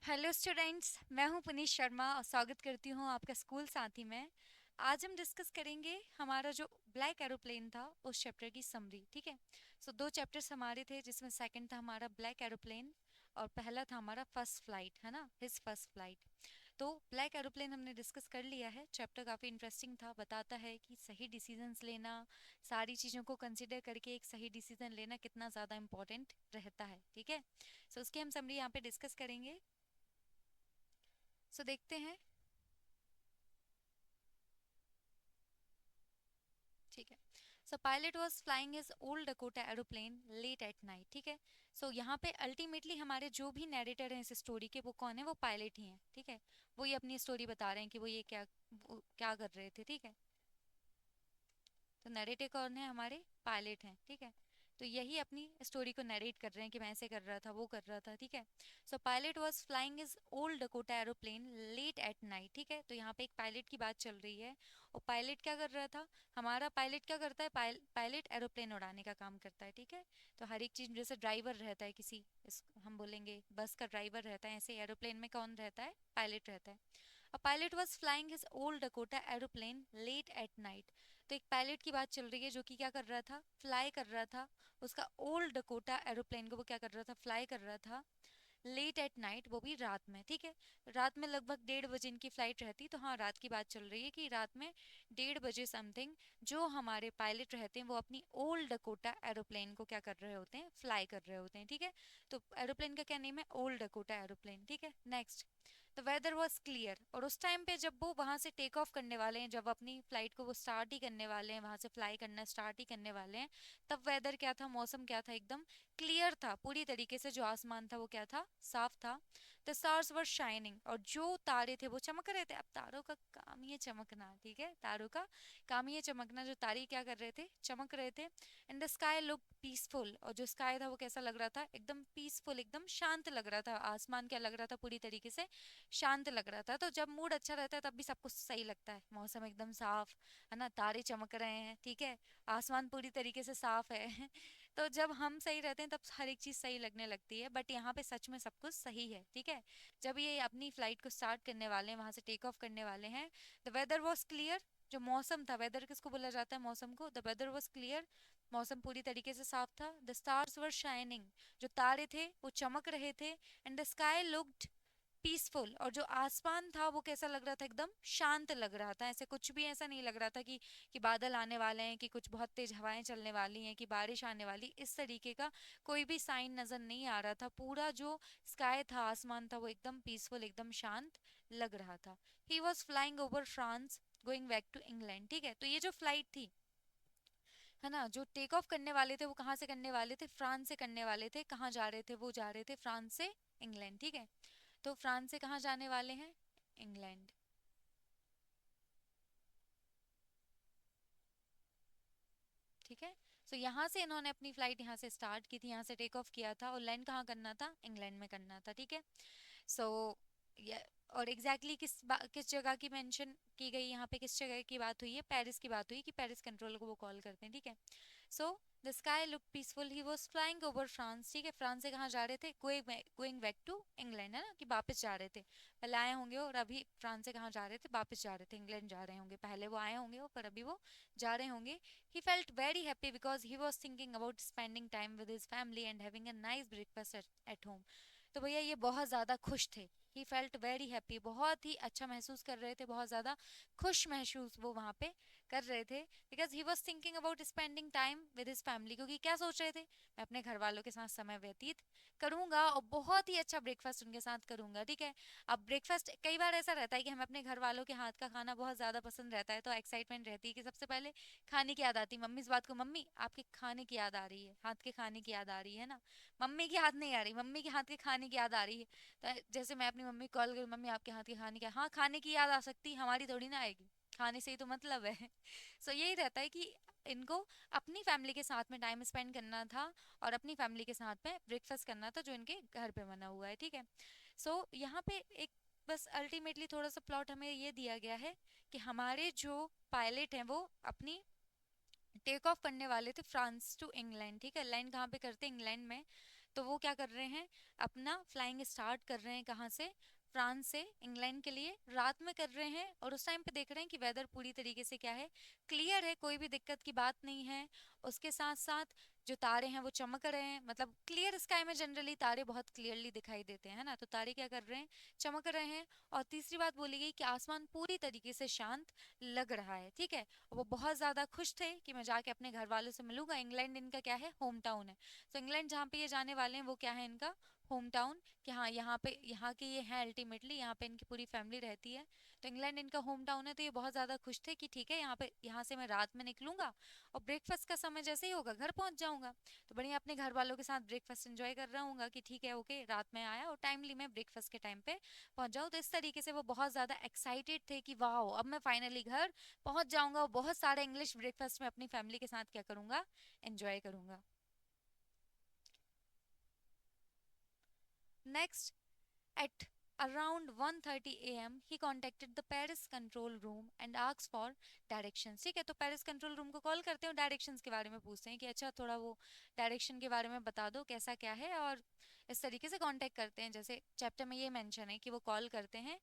Hello students, मैं हूं पुनीत शर्मा और स्वागत करती हूं आपका स्कूल साथी में। आज हम डिस्कस करेंगे हमारा जो ब्लैक एरोप्लेन था उस चैप्टर की समरी। ठीक है। सो दो चैप्टर्स हमारे थे जिसमें सेकंड था हमारा ब्लैक एरोप्लेन और पहला था हमारा फर्स्ट फ्लाइट, है ना, हिज फर्स्ट फ्लाइट। तो ब्लैक एरोप्लेन हमने डिस्कस कर लिया है। चैप्टर काफ़ी इंटरेस्टिंग था, बताता है कि सही डिसीजंस लेना, सारी चीज़ों को कंसिडर करके एक सही डिसीजन लेना कितना ज़्यादा इंपॉर्टेंट रहता है। ठीक है। सो उसकी हम समरी यहाँ पे डिस्कस करेंगे। सो देखते हैं। ठीक है। So pilot was flying his old Dakota aeroplane late at night. ठीक है। सो यहाँ पे अल्टीमेटली हमारे जो भी नैरेटर हैं इस स्टोरी के, वो कौन है? वो पायलट ही हैं। ठीक है। वो ये अपनी स्टोरी बता रहे हैं कि वो क्या कर रहे थे। ठीक है। तो नरेटर कौन है? हमारे पायलट हैं। ठीक है। तो यही अपनी स्टोरी को नरेट कर रहे हैं कि मैं ऐसे कर रहा था, वो कर रहा था। ठीक है। So pilot was flying his old Dakota aeroplane late at night. ठीक है। तो यहाँ पे एक पायलट की बात चल रही है। और पायलट क्या कर रहा था? हमारा पायलट क्या करता है? पायलट एरोप्लेन उड़ाने का काम करता है। ठीक है। तो हर एक चीज, जैसे ड्राइवर रहता है किसी, हम बोलेंगे बस का ड्राइवर रहता है, ऐसे एरोप्लेन में कौन रहता है? पायलट रहता है। A pilot was flying his old Dakota aeroplane late at night। तो एक पायलट की बात चल रही है जो कि क्या कर रहा था? फ्लाई कर रहा था उसका ओल्ड डकोटा एरोप्लेन को। वो क्या कर रहा था? फ्लाई कर रहा था लेट एट नाइट, वो भी रात में। ठीक है। रात में लगभग 1:30 बजे इनकी फ्लाइट रहती। तो हाँ, रात की बात चल रही है कि रात में 1:30 बजे समथिंग जो हमारे पायलट रहते हैं वो अपनी ओल्ड डकोटा एरोप्लेन को क्या कर रहे होते हैं? फ्लाई कर रहे होते हैं। ठीक है। तो एरोप्लेन का क्या नेम है? Old Dakota aeroplane. ठीक है। Next, the weather was clear. और उस टाइम पे जब वो वहां से टेक ऑफ करने वाले हैं, जब अपनी फ्लाइट को वो स्टार्ट ही करने वाले हैं, वहां से फ्लाई करना स्टार्ट ही करने वाले हैं, तब वेदर क्या था? मौसम क्या था? एकदम क्लियर था पूरी तरीके से। जो आसमान था वो क्या था? साफ था। The stars were shining. और जो तारे थे वो चमक रहे थे। अब तारों का काम ही है चमकना। ठीक है। तारों का काम ही है चमकना। जो तारे क्या कर रहे थे? चमक रहे थे। And the sky look peaceful. और जो स्काई था वो कैसा लग रहा था? एकदम पीसफुल, एकदम शांत लग रहा था। आसमान क्या लग रहा था? पूरी तरीके से शांत लग रहा था। तो जब मूड अच्छा रहता है तब भी सब कुछ सही लगता है। मौसम एकदम साफ है ना, तारे चमक रहे हैं। ठीक है। आसमान पूरी तरीके से साफ है। तो जब हम सही रहते हैं तब हर एक चीज सही लगने लगती है। बट यहाँ पे सच में सब कुछ सही है। ठीक है। जब ये अपनी फ्लाइट को स्टार्ट करने वाले हैं, वहां से टेक ऑफ करने वाले हैं, द वेदर वॉज क्लियर। जो मौसम था, वेदर किसको बोला जाता है? मौसम को। द वेदर वॉज क्लियर, मौसम पूरी तरीके से साफ था। द स्टार्स वर शाइनिंग, जो तारे थे वो चमक रहे थे। And the sky looked peaceful. और जो आसमान था वो कैसा लग रहा था? एकदम शांत लग रहा था। ऐसे कुछ भी ऐसा नहीं लग रहा था कि बादल आने वाले हैं, कि कुछ बहुत तेज हवाएं चलने वाली हैं, कि बारिश आने वाली, इस तरीके का कोई भी साइन नजर नहीं आ रहा था। पूरा जो स्काई था, आसमान था, वो एकदम पीसफुल, एकदम शांत लग रहा था। He was flying over France going back to England. ठीक है। तो ये जो फ्लाइट थी, है ना, जो टेक ऑफ करने वाले थे वो कहाँ से करने वाले थे? फ्रांस से करने वाले थे। कहाँ जा रहे थे? वो जा रहे थे फ्रांस से इंग्लैंड। ठीक है। तो फ्रांस से कहाँ जाने वाले हैं? इंग्लैंड। ठीक है। सो यहाँ से इन्होंने अपनी फ्लाइट यहाँ से स्टार्ट की थी, यहाँ से टेक ऑफ किया था, और लैंड कहाँ करना था? इंग्लैंड में करना था। ठीक है। सो और एग्जैक्टली किस जगह की मेंशन की गई यहाँ पे? किस जगह की बात हुई है? पेरिस की बात हुई कि पेरिस कंट्रोल को वो कॉल करते हैं। ठीक है। So the sky look peaceful, he was flying over France. ठीक है। फ्रांस से कहाँ जा रहे थे? गोइंग बैक टू इंग्लैंड, है ना, कि वापस जा रहे थे। पहले आए होंगे और अभी फ्रांस से कहाँ जा रहे थे? वापस जा रहे थे, इंग्लैंड जा रहे होंगे। पहले वो आए होंगे पर अभी वो जा रहे होंगे। ही felt very happy because he was thinking about spending time with his family and having a nice breakfast at home. तो भैया ये बहुत ज़्यादा खुश थे। ही फेल्ट वेरी हैप्पी, बहुत ही अच्छा महसूस कर रहे थे, बहुत ज़्यादा खुश महसूस वो वहाँ पे कर रहे थे। Because he was thinking about spending time with his family, क्योंकि क्या सोच रहे थे? मैं अपने घर वालों के साथ समय व्यतीत करूंगा और बहुत ही अच्छा ब्रेकफास्ट उनके साथ करूंगा। ठीक है। अब ब्रेकफास्ट कई बार ऐसा रहता है कि हमें अपने घर वालों के हाथ का खाना बहुत ज़्यादा पसंद रहता है, तो एक्साइटमेंट रहती है कि सबसे पहले खाने की याद आती है। मम्मी इस बात को, मम्मी आपके खाने की याद आ रही है, हाथ के खाने की याद आ रही है ना। मम्मी की हाथ नहीं आ रही, मम्मी के हाथ के खाने की याद आ रही है। तो जैसे मैं अपनी मम्मी कॉल करूँ, मम्मी आपके हाथ के खाने की, हाँ खाने की याद आ सकती, हमारी थोड़ी ना आएगी, खाने से ही तो मतलब है। सो यही रहता है कि इनको अपनी फैमिली के साथ में टाइम स्पेंड करना था और अपनी फैमिली के साथ में ब्रेकफास्ट करना था जो इनके घर पे बना हुआ है। ठीक है। सो यहाँ पे एक बस अल्टीमेटली थोड़ा सा प्लॉट हमें ये दिया गया है कि हमारे जो पायलट हैं वो अपनी टेक ऑफ करने वाले थे फ्रांस टू इंग्लैंड। ठीक है। लैंड कहाँ पे करते? इंग्लैंड में। तो वो क्या कर रहे हैं, अपना फ्लाइंग स्टार्ट कर रहे हैं कहाँ से, फ्रांस से इंग्लैंड के लिए रात में कर रहे हैं। और उस टाइम पे देख रहे हैं कि वेदर पूरी तरीके से क्या है, क्लियर है, कोई भी दिक्कत की बात नहीं है। उसके साथ साथ जो तारे हैं वो चमक रहे हैं, मतलब क्लियर स्काई में जनरली तारे बहुत क्लियरली दिखाई देते हैं ना, तो तारे क्या कर रहे हैं, चमक रहे हैं। और तीसरी बात बोली गई कि आसमान पूरी तरीके से शांत लग रहा है, ठीक है। वो बहुत ज़्यादा खुश थे कि मैं जाके अपने घर वालों से मिलूंगा। इंग्लैंड इनका क्या है, होम टाउन है। तो इंग्लैंड जहाँ पे ये जाने वाले हैं वो क्या है, इनका होम टाउन, कि हाँ यहाँ पे, यहाँ के ये हैं अल्टीमेटली, यहाँ पे इनकी पूरी फैमिली रहती है। तो इंग्लैंड इनका होम टाउन है, तो ये बहुत ज़्यादा खुश थे कि ठीक है, यहाँ पे, यहाँ से मैं रात में निकलूंगा और ब्रेकफास्ट का समय जैसे ही होगा घर पहुंच जाऊंगा। तो बढ़िया अपने घर वालों के साथ ब्रेकफास्ट एंजॉय कर रहा हूँ कि ठीक है, ओके, रात में आया और टाइमली मैं ब्रेकफास्ट के टाइम पे पहुंच जाऊँ। तो इस तरीके से वो बहुत ज़्यादा एक्साइटेड थे कि वाह, अब मैं फाइनली घर पहुंच जाऊंगा और बहुत सारा इंग्लिश ब्रेकफास्ट में अपनी फैमिली के साथ क्या करूंगा, एंजॉय करूंगा। Next, at around 1:30 a.m. he contacted the Paris control room and asked for directions। ठीक है, तो पेरिस कंट्रोल रूम को कॉल करते हैं और डायरेक्शंस के बारे में पूछते हैं कि अच्छा थोड़ा वो डायरेक्शन के बारे में बता दो कैसा क्या है। और इस तरीके से कांटेक्ट करते हैं, जैसे चैप्टर में ये मेंशन है कि वो कॉल करते हैं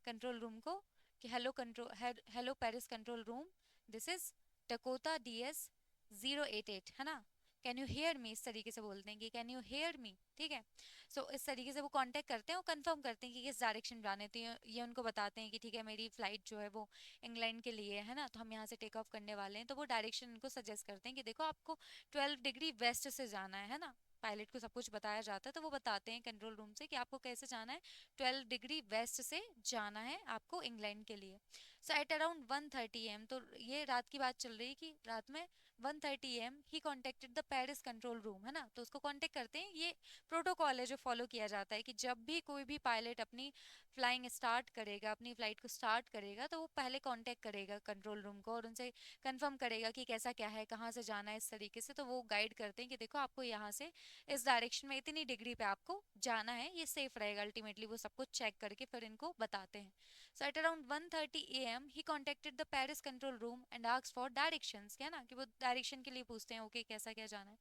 कंट्रोल रूम को कि hello Paris control room, this is Dakota DS 088, है ना, कैन यू हेयर मी, इस तरीके से बोलते हैं कि कैन यू हेयर मी, ठीक है। सो इस तरीके से वो कांटेक्ट करते हैं और कंफर्म करते हैं कि किस डायरेक्शन जाने, तो ये उनको बताते हैं कि ठीक है, मेरी फ्लाइट जो है वो इंग्लैंड के लिए है ना, तो हम यहाँ से टेक ऑफ करने वाले हैं। तो वो डायरेक्शन उनको सजेस्ट करते हैं कि देखो आपको 12 डिग्री वेस्ट से जाना है ना, पायलट को सब कुछ बताया जाता है, तो वो बताते हैं कंट्रोल रूम से कि आपको कैसे जाना है, 12 डिग्री वेस्ट से जाना है आपको इंग्लैंड के लिए। सो एट अराउंड 1:30 AM, तो ये रात की बात चल रही है कि रात में 1:30 AM he contacted the Paris control room, है ना, तो उसको कांटेक्ट करते हैं। ये प्रोटोकॉल है जो फॉलो किया जाता है कि जब भी कोई भी पायलट अपनी फ्लाइंग स्टार्ट करेगा, अपनी फ्लाइट को स्टार्ट करेगा, तो वो पहले कांटेक्ट करेगा कंट्रोल रूम को और उनसे कंफर्म करेगा कि कैसा क्या है, कहाँ से जाना है, इस तरीके से। तो वो गाइड करते हैं कि देखो आपको यहाँ से इस डायरेक्शन में इतनी डिग्री पे आपको जाना है, ये सेफ रहेगा। अल्टीमेटली वो सब कुछ चेक करके फिर इनको बताते हैं। So at around 1:30 AM he contacted the Paris control room and asked for directions, क्या ना, कि वो डायरेक्शन के लिए पूछते हैं, ओके कैसा क्या जाना है।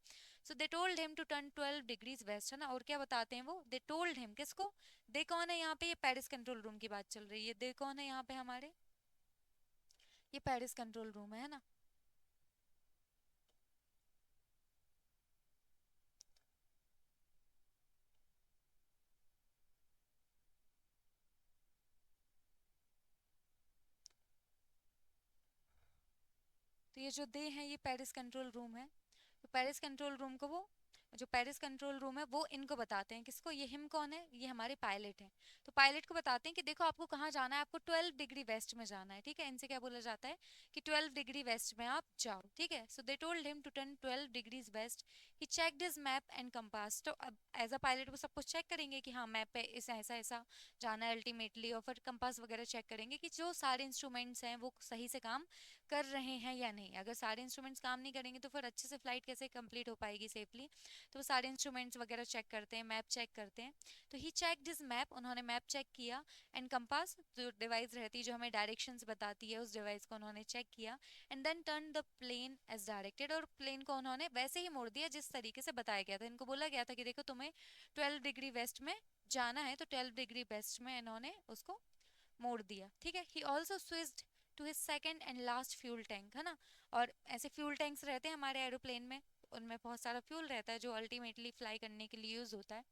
So they told him to turn 12 degrees west, है ना। और क्या बताते हैं वो, दे टोल्ड हिम, किसको, दे कौन है यहाँ पे, ये पेरिस कंट्रोल रूम की बात चल रही है, दे कौन है यहाँ पे हमारे, ये पेरिस कंट्रोल रूम है ना। तो ये जो दे हैं ये पेरिस कंट्रोल रूम है। तो पेरिस कंट्रोल रूम को वो, जो पेरिस कंट्रोल रूम है वो इनको बताते हैं, किसको, ये हिम कौन है, ये हमारे पायलट हैं। तो पायलट को बताते हैं कि देखो आपको कहाँ जाना है, आपको 12 डिग्री वेस्ट में जाना है, ठीक है। इनसे क्या बोला जाता है कि 12 डिग्री वेस्ट में आप जाओ, ठीक है। So they told him to turn 12 degrees west. He checked his map and compass. तो अब एज अ पायलट वो सब कुछ चेक करेंगे कि हाँ मैप पे इस ऐसा ऐसा जाना है अल्टीमेटली, और फिर कंपास वगैरह चेक करेंगे कि जो सारे इंस्ट्रूमेंट्स हैं वो सही से काम कर रहे हैं या नहीं। अगर सारे इंस्ट्रूमेंट्स काम नहीं करेंगे तो फिर अच्छे से फ्लाइट कैसे कंप्लीट हो पाएगी सेफली। तो वो सारे इंस्ट्रूमेंट्स वगैरह चेक करते हैं, मैप चेक करते हैं। तो ही चेक दिस मैप, उन्होंने मैप चेक किया। एंड कंपास जो डिवाइस रहती है जो हमें डायरेक्शंस बताती है, उस डिवाइस को उन्होंने चेक किया। And then turn the plane as directed, और प्लेन को उन्होंने वैसे ही मोड़ दिया जिस तरीके से बताया गया था। इनको बोला गया था कि देखो तुम्हें 12 डिग्री वेस्ट में जाना है, तो 12 डिग्री वेस्ट में इन्होंने उसको मोड़ दिया, ठीक है। He also switched to his second and last fuel tank, है ना। और ऐसे फ्यूल टैंक्स रहते हैं हमारे एरोप्लेन में, उनमें बहुत सारा फ्यूल रहता है जो अल्टीमेटली फ्लाई करने के लिए यूज होता है।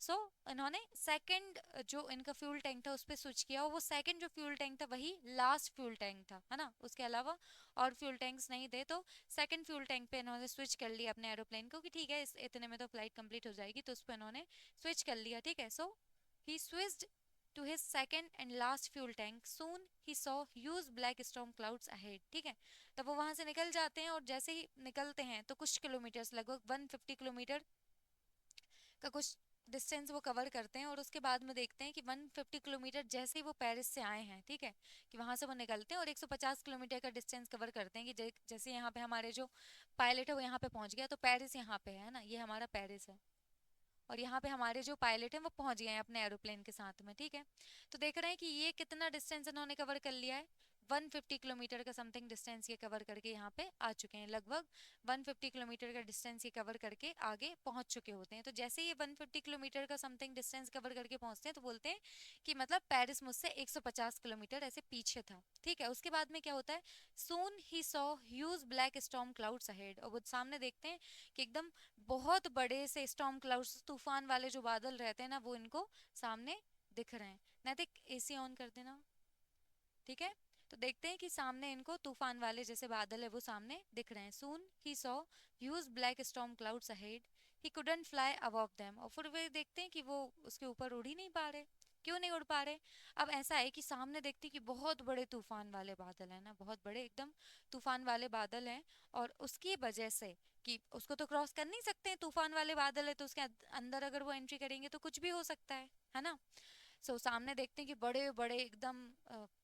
सो इन्होंने सेकंड जो इनका फ्यूल टैंक था उस पर स्विच किया, और वो सेकंड जो फ्यूल टैंक था वही लास्ट फ्यूल टैंक था, है ना। उसके अलावा और फ्यूल टैंक्स नहीं थे, तो सेकंड फ्यूल टैंक पे इन्होंने स्विच कर लिया अपने एरोप्लेन को कि ठीक है इस इतने में तो फ्लाइट कंप्लीट हो जाएगी, तो उस पर इन्होंने स्विच कर लिया, ठीक है। So he switched to his second and last fuel tank. Soon he saw huge black storm clouds ahead, ठीक है। तब वो वहां से निकल जाते हैं, और जैसे ही निकलते हैं तो कुछ किलोमीटर्स, लगभग 150 किलोमीटर का कुछ डिस्टेंस वो कवर करते हैं। और उसके बाद में देखते हैं कि 150 किलोमीटर जैसे ही वो पेरिस से आए हैं, ठीक है, कि वहां से वो निकलते हैं और 150 किलोमीटर का डिस्टेंस कवर करते हैं कि जैसे यहाँ पे हमारे जो पायलट है वो यहाँ पे पहुंच गया, तो पेरिस यहाँ पे है ना, ये हमारा पेरिस है। और यहाँ पे हमारे जो पायलट हैं वो पहुंच गए हैं अपने एरोप्लेन के साथ में, ठीक है। तो देख रहे हैं कि ये कितना डिस्टेंस इन्होंने कवर कर लिया है, 150 किलोमीटर का समथिंग डिस्टेंस ये कवर करके यहाँ पे आ चुके हैं, लगभग 150 किलोमीटर का डिस्टेंस ये कवर करके आगे पहुंच चुके होते हैं। तो जैसे ये 150 किलोमीटर का समथिंग डिस्टेंस कवर करके पहुंचते हैं तो बोलते हैं कि मतलब पेरिस मुझसे 150 किलोमीटर ऐसे पीछे था, ठीक है। उसके बाद में क्या होता है, soon he saw huge black storm clouds ahead, और वो सामने देखते हैं कि एकदम बहुत बड़े से स्टॉर्म क्लाउड्स, तूफान वाले जो बादल रहते हैं ना, वो इनको सामने दिख रहे हैं। नैतिक एसी ऑन कर देना, ठीक है। तो देखते हैं कि सामने इनको तूफान वाले जैसे बादल है वो सामने दिख रहे हैं। Soon he saw huge black storm clouds ahead, he couldn't fly above them, और फिर वे देखते हैं कि वो उसके ऊपर उड़ ही नहीं पा रहे। क्यों नहीं उड़ पा रहे? अब ऐसा है कि सामने देखते हैं कि बहुत बड़े तूफान वाले बादल हैं ना, बहुत बड़े एकदम तूफान वाले बादल हैं, और उसकी वजह से कि उसको तो क्रॉस कर नहीं सकते हैं, तूफान वाले बादल है तो उसके अंदर अगर वो एंट्री करेंगे तो कुछ भी हो सकता है ना। सामने देखते हैं कि बड़े बड़े एकदम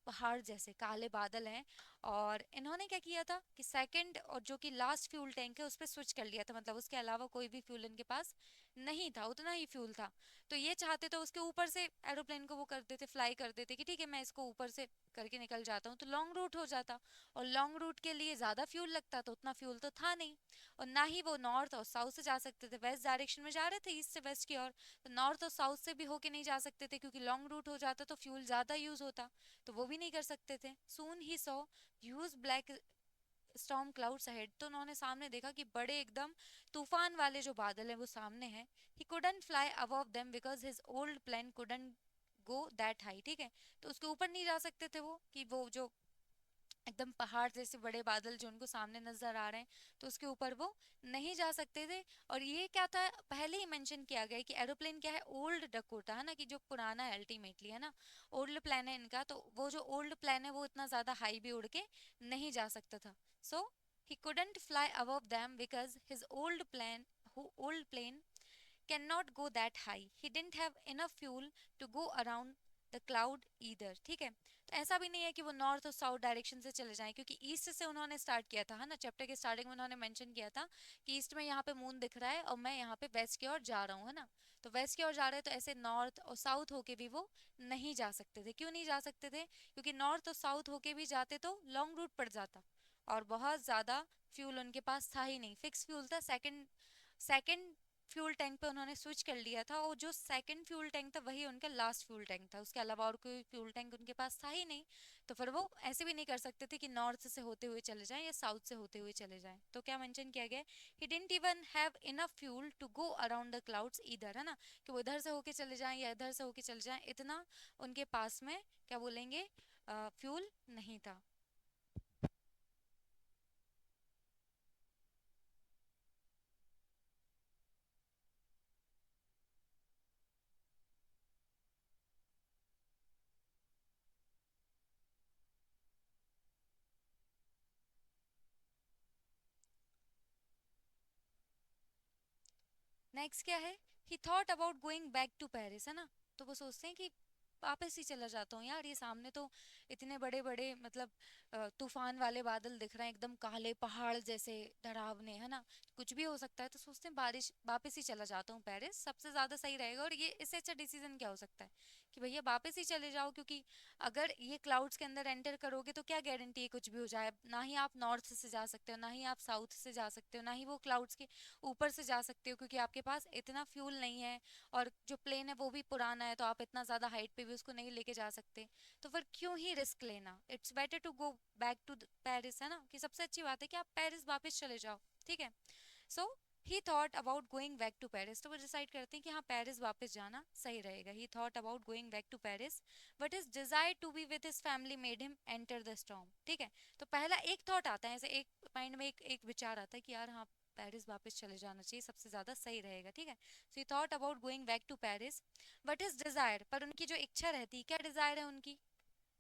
पहाड़ जैसे काले बादल हैं, और इन्होंने क्या किया था कि सेकंड और जो कि लास्ट फ्यूल टैंक है उस पर स्विच कर लिया था, मतलब उसके अलावा कोई भी फ्यूल इनके पास नहीं था, उतना ही फ्यूल था। तो ये चाहते तो उसके ऊपर से एरोप्लेन को वो कर देते, फ्लाई कर देते कि ठीक है मैं इसको ऊपर से करके निकल जाता हूँ, तो लॉन्ग रूट हो जाता, और लॉन्ग रूट के लिए ज़्यादा फ्यूल लगता, तो उतना फ्यूल तो था नहीं। और ना ही वो नॉर्थ और साउथ से जा सकते थे, वेस्ट डायरेक्शन में जा रहे थे, ईस्ट से वेस्ट की ओर, तो नॉर्थ और साउथ से भी होके नहीं जा सकते थे क्योंकि लॉन्ग रूट हो जाता तो फ्यूल ज़्यादा यूज़ होता, तो वो भी नहीं कर सकते थे। Soon he saw huge black storm clouds ahead, तो उन्होंने सामने देखा कि बड़े एकदम तूफान वाले जो बादल हैं वो सामने हैं। He couldn't fly above them because his old plane couldn't go that high, ठीक है। तो उसके ऊपर नहीं जा सकते थे वो, कि वो जो एकदम पहाड़ जैसे बड़े बादल जो उनको सामने नजर आ रहे हैं, तो उसके ऊपर वो नहीं जा सकते थे। और ये क्या था, पहले ही मेंशन किया गया है कि एरोप्लेन क्या है, ओल्ड डकोटा है ना, कि जो पुराना है अल्टीमेटली, है ना, ओल्ड प्लान है इनका, तो वो जो ओल्ड प्लान है वो इतना ज्यादा हाई भी उड़ के नहीं जा सकता था। So he couldn't fly above them because his old plane can not go that high, he didn't have enough fuel to go around the cloud either, ठीक है। तो ऐसा भी नहीं है कि वो नॉर्थ और साउथ डायरेक्शन से चले जाएं, क्योंकि ईस्ट से उन्होंने स्टार्ट किया था, है ना, चैप्टर के स्टार्टिंग में उन्होंने मेंशन किया था कि ईस्ट में यहाँ पे मून दिख रहा है और मैं यहाँ पे वेस्ट की ओर जा रहा हूँ, है ना। तो वेस्ट की ओर जा रहे हैं तो ऐसे नॉर्थ और साउथ होके भी वो नहीं जा सकते थे। क्यों नहीं जा सकते थे? क्योंकि नॉर्थ और साउथ होके भी जाते तो लॉन्ग रूट पड़ जाता, और बहुत ज़्यादा फ्यूल उनके पास था ही नहीं, फिक्स फ्यूल था। सेकंड सेकंड फ्यूल टैंक पे उन्होंने स्विच कर लिया था, और जो सेकंड फ्यूल टैंक था वही उनका लास्ट फ्यूल टैंक था, उसके अलावा और कोई फ्यूल टैंक उनके पास था ही नहीं। तो फिर वो ऐसे भी नहीं कर सकते थे कि नॉर्थ से होते हुए चले जाएं या साउथ से होते हुए चले जाएं। तो क्या मेंशन किया गया, he didn't even have enough fuel to go around the clouds either, है ना, कि वो इधर से होके चले जाएं या इधर से होके चले जाएं, इतना उनके पास में क्या बोलेंगे, फ्यूल नहीं था। नेक्स्ट क्या है, he thought about going back to Paris, है ना। तो वो सोचते हैं कि वापस ही चला जाता हूँ यार, ये सामने तो इतने बड़े बड़े मतलब तूफान वाले बादल दिख रहे हैं, एकदम काले पहाड़ जैसे डरावने, है ना, कुछ भी हो सकता है। तो सोचते हैं बारिश वापस ही चला जाता हूँ पेरिस, सबसे ज़्यादा सही रहेगा। और ये इससे अच्छा डिसीजन क्या हो सकता है कि भैया वापस ही चले जाओ, क्योंकि अगर ये क्लाउड्स के अंदर एंटर करोगे तो क्या गारंटी है कुछ भी हो जाए। ना ही आप नॉर्थ से जा सकते हो, ना ही आप साउथ से जा सकते हो, ना ही वो क्लाउड्स के ऊपर से जा सकते हो, क्योंकि आपके पास इतना फ्यूल नहीं है, और जो प्लेन है वो भी पुराना है, तो आप इतना ज़्यादा हाइट पे भी उसको नहीं लेके जा सकते। तो फिर क्यों ही रिस्क लेना, it's better to go back to Paris, है ना, कि सबसे अच्छी बात है कि आप पेरिस वापस चले जाओ, ठीक है। So he thought about going back to Paris, तो वो डिसाइड करते हैं कि हाँ पेरिस वापस जाना सही रहेगा। He thought about going back to Paris but his desire to be with his family made him enter the storm, ठीक है। तो पहला एक थॉट आता है, ऐसे एक माइंड में एक विचार आता है कि यार हाँ पेरिस वापस चले जाना चाहिए, सबसे ज़्यादा सही रहेगा, ठीक है। So he thought about going back to Paris but his desire, पर उनकी जो इच्छा रहती, क्या डिज़ायर है उनकी,